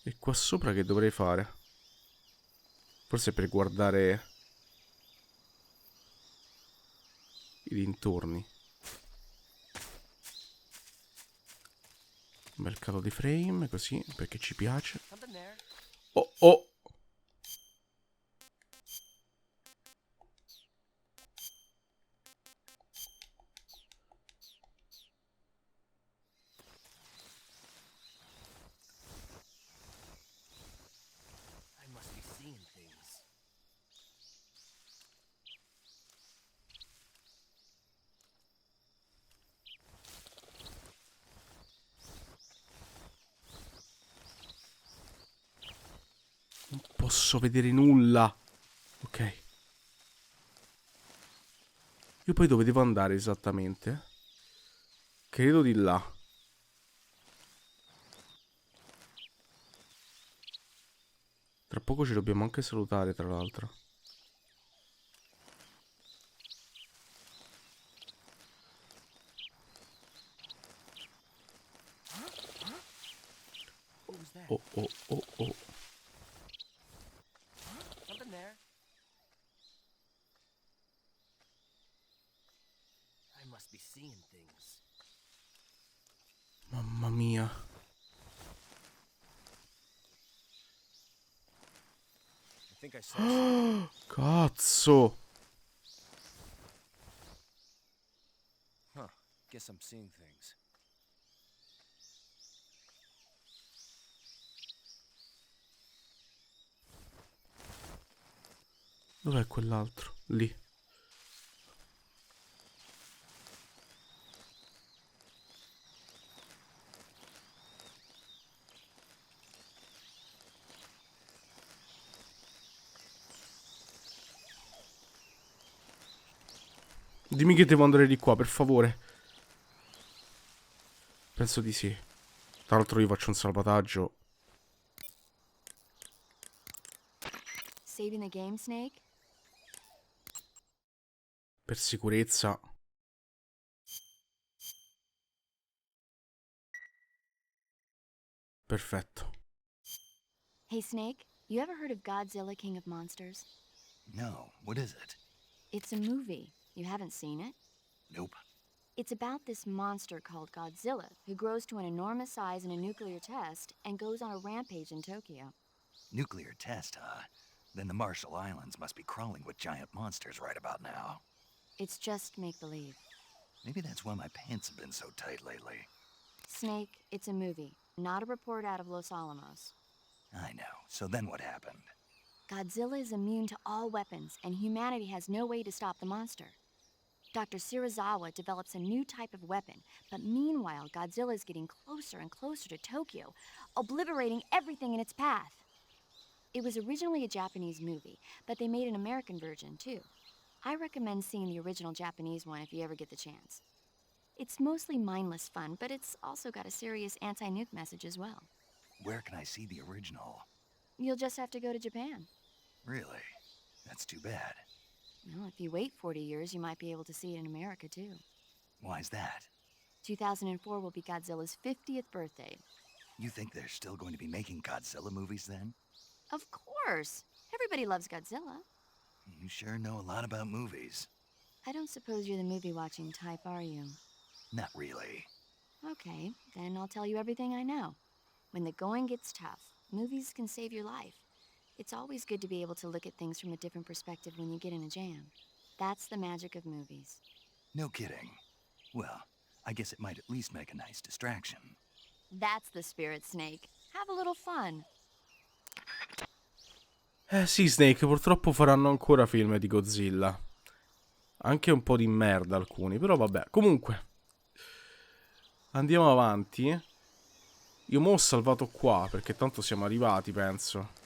E qua sopra che dovrei fare? Forse per guardare i dintorni. Un bel calo di frame, così, perché ci piace. Oh oh. Non posso vedere nulla. Ok. Io poi dove devo andare esattamente? Credo di là. Tra poco ci dobbiamo anche salutare, tra l'altro. Oh oh oh oh. Mamma mia. Cazzo. Guess I'm seeing things. Dov'è quell'altro? Lì. Dimmi che devo andare di qua, per favore. Penso di sì. Tra l'altro io faccio un salvataggio. Saving the game, Snake? Per sicurezza. Perfetto. Hey, Snake, you ever heard of Godzilla, King of Monsters? No, what is it? It's a movie. You haven't seen it? Nope. It's about this monster called Godzilla, who grows to an enormous size in a nuclear test and goes on a rampage in Tokyo. Nuclear test, huh? Then the Marshall Islands must be crawling with giant monsters right about now. It's just make-believe. Maybe that's why my pants have been so tight lately. Snake, it's a movie, not a report out of Los Alamos. I know. So then what happened? Godzilla is immune to all weapons, and humanity has no way to stop the monster. Dr. Shirazawa develops a new type of weapon, but meanwhile, Godzilla is getting closer and closer to Tokyo, obliterating everything in its path. It was originally a Japanese movie, but they made an American version, too. I recommend seeing the original Japanese one if you ever get the chance. It's mostly mindless fun, but it's also got a serious anti-nuke message as well. Where can I see the original? You'll just have to go to Japan. Really? That's too bad. Well, if you wait 40 years, you might be able to see it in America, too. Why's that? 2004 will be Godzilla's 50th birthday. You think they're still going to be making Godzilla movies then? Of course! Everybody loves Godzilla. You sure know a lot about movies. I don't suppose you're the movie-watching type, are you? Not really. Okay, then I'll tell you everything I know. When the going gets tough, movies can save your life. It's always good to be able to look at things from a different perspective when you get in a jam. That's the magic of movies. No kidding. Well, I guess it might at least make a nice distraction. That's the spirit, Snake. Have a little fun. Sì, Snake, purtroppo faranno ancora film di Godzilla. Anche un po' di merda alcuni, però vabbè. Comunque, andiamo avanti. Io mo' ho salvato qua, perché tanto siamo arrivati, penso.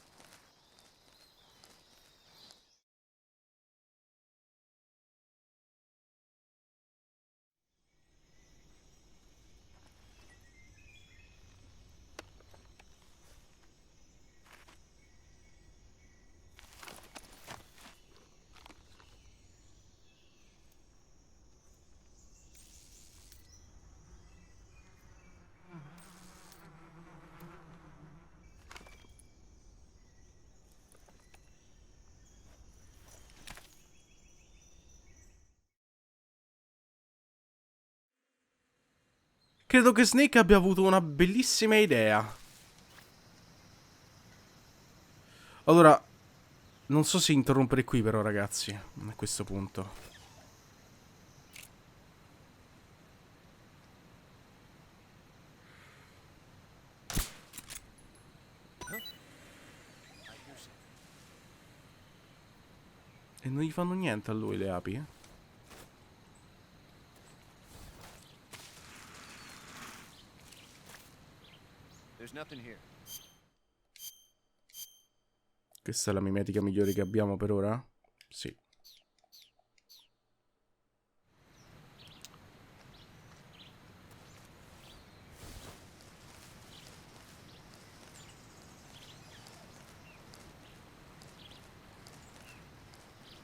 Credo che Snake abbia avuto una bellissima idea. Allora, non so se interrompere qui però, ragazzi, a questo punto. E non gli fanno niente a lui le api? There's nothing here. Questa è la mimetica migliore che abbiamo per ora? Sì.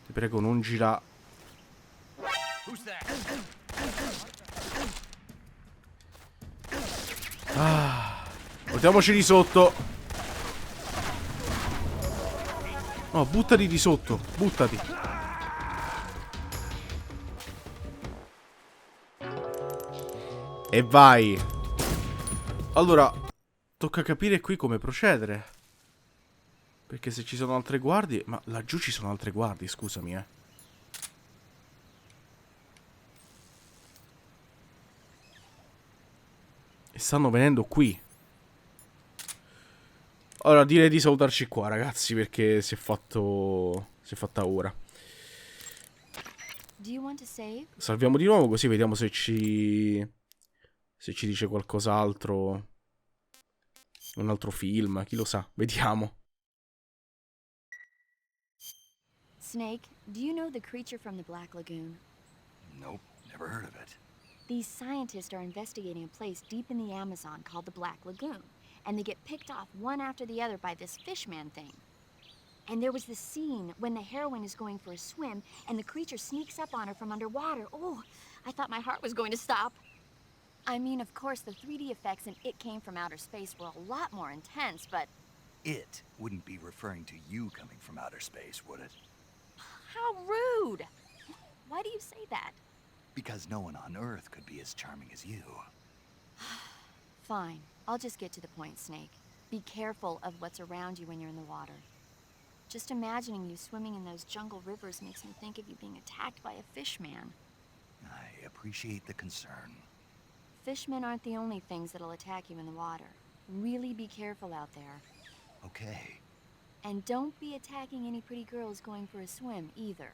Ti prego, non gira. Ah, mettiamoci di sotto. No, buttati di sotto, buttati. E vai. Allora, tocca capire qui come procedere. Perché se ci sono altre guardie... Ma laggiù ci sono altre guardie, scusami, E stanno venendo qui. Allora, direi di salutarci qua, ragazzi, perché si è fatta ora. Do you want to save? Salviamo di nuovo, così vediamo se ci dice qualcos'altro. Un altro film, chi lo sa. Vediamo. Snake, do you know the creature from the Black Lagoon? Nope, never heard of it. These scientists are investigating a place deep in the Amazon called the Black Lagoon, and they get picked off one after the other by this fishman thing. And there was this scene when the heroine is going for a swim, and the creature sneaks up on her from underwater. Oh, I thought my heart was going to stop. I mean, of course, the 3D effects in It Came from Outer Space were a lot more intense, but... It wouldn't be referring to you coming from outer space, would it? How rude! Why do you say that? Because no one on Earth could be as charming as you. Fine. I'll just get to the point, Snake. Be careful of what's around you when you're in the water. Just imagining you swimming in those jungle rivers makes me think of you being attacked by a fishman. I appreciate the concern. Fishmen aren't the only things that'll attack you in the water. Really be careful out there. Okay. And don't be attacking any pretty girls going for a swim, either.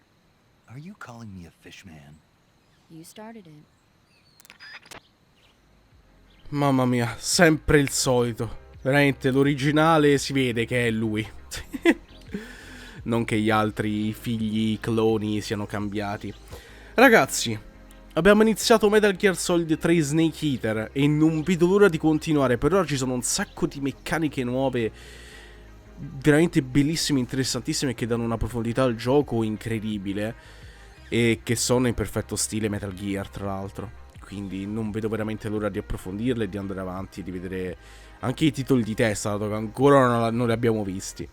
Are you calling me a fishman? You started it. Mamma mia, sempre il solito. Veramente, l'originale si vede che è lui. Non che gli altri figli cloni siano cambiati. Ragazzi, abbiamo iniziato Metal Gear Solid 3 Snake Eater e non vedo l'ora di continuare. Per ora ci sono un sacco di meccaniche nuove, veramente bellissime, interessantissime, che danno una profondità al gioco incredibile e che sono in perfetto stile Metal Gear, tra l'altro. Quindi non vedo veramente l'ora di approfondirle e di andare avanti e di vedere anche i titoli di testa, dato che ancora non li abbiamo visti.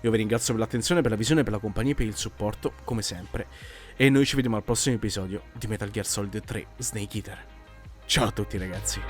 Io vi ringrazio per l'attenzione, per la visione, per la compagnia e per il supporto, come sempre. E noi ci vediamo al prossimo episodio di Metal Gear Solid 3 Snake Eater. Ciao a tutti, ragazzi.